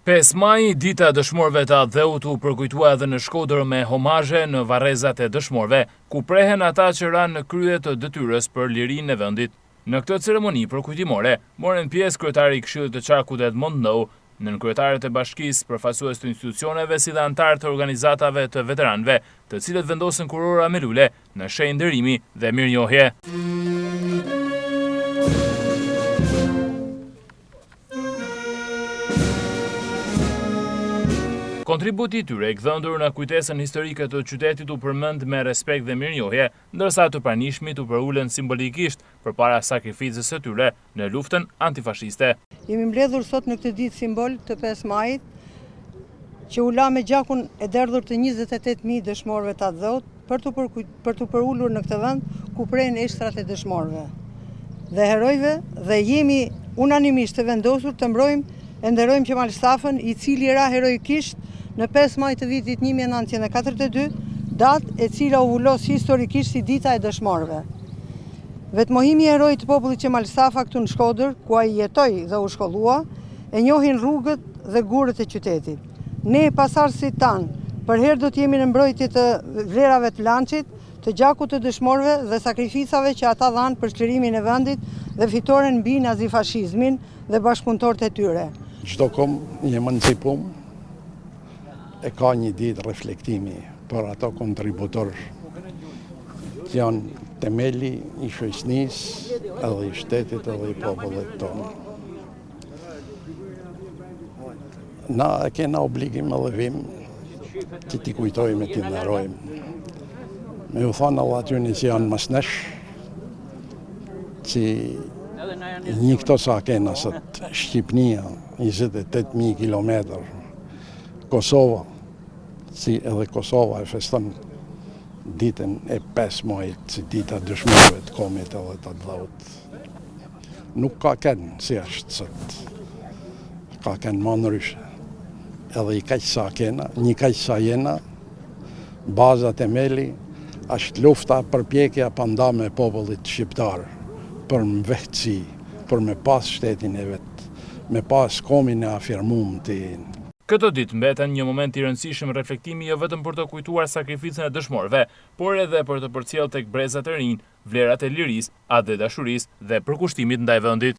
5 maj, dita e dëshmorëve të Atë-Dheut u përkujtua edhe në Shkodër me homazhe në varrezat e dëshmorëve, ku prehen ata që ranë në krye të detyrës për lirinë e vendit. Në këtë ceremoni përkujtimore, morën pjesë kryetari i Këshillit të Qarkut Edmond Nou, nënkryetarët e bashkisë, përfaqësues të institucioneve si dhe anëtarë të organizatave të veteranëve, të cilët vendosën kurora me lule në shenjë nderimi dhe mirënjohje. Kontributi i tyre i gdhëndur në kujtesën historike të qytetit u përmend me respekt dhe mirënjohje, ndërsa të pranishmit u përulen simbolikisht përpara sakrificës së tyre në luftën antifashiste. Jemi mbledhur sot në këtë ditë simbol të 5 majit, që u la me gjakun e derdhur të 28.000 dëshmorëve të Atë-Dheut për të përulur në këtë vend ku prehen eshtrat e dëshmorëve dhe herojve, dhe jemi unanimisht të vendosur të mbrojmë e nderojmë Qemal Stafën, i cili ra heroikisht në 5 maj të vitit 1942, datë e cila u vullos historikisht si dita e dëshmorëve. Vetmohimi i heroit të popullit Qemal Stafa këtu në Shkodër, ku ai jetoi dhe u shkollua, e njohin rrugët dhe gurët e qytetit. Ne pasardhësit tanë, përherë do të jemi në mbrojtje të vlerave të lançit, të gjakut të dëshmorëve dhe sakrificave që ata dhanë për çlirimin e vendit dhe fitoren mbi nazifashizmin dhe bashkëpunëtorët e tyre. Çdo kom i emancipum e ka një ditë reflektimi për ato kontributorë që janë temeli i shoqërisë edhe i shtetit edhe i popullit tonë. Na kena obligim edhe vim që t'i kujtojmë e t'i nderojmë. Me u thonë edhe atyre që janë mas nesh, që një këto sa kena sot Shqipnia, 28.000 kilometër, Kosova, si edhe Kosova e feston ditën e 5 majit, si dita dëshmorëve të komit edhe të Atë-Dheut. Nuk ka kënë si është sot, ka kënë më ndryshe. Edhe i kaq sa kena, një kaq sa jena, baza temeli, është lufta përpjekja panda me popullit shqiptar, për mvehtësi, për me pas shtetin e vetë, me pas komin e afirmum të jenë. Këtë ditë mbeten një moment i rëndësishëm reflektimi jo vetëm për të kujtuar sakrificën e dëshmorëve, por edhe për të përcjellë tek brezat e rinj vlerat e lirisë, atë dashurisë dhe përkushtimit ndaj vendit.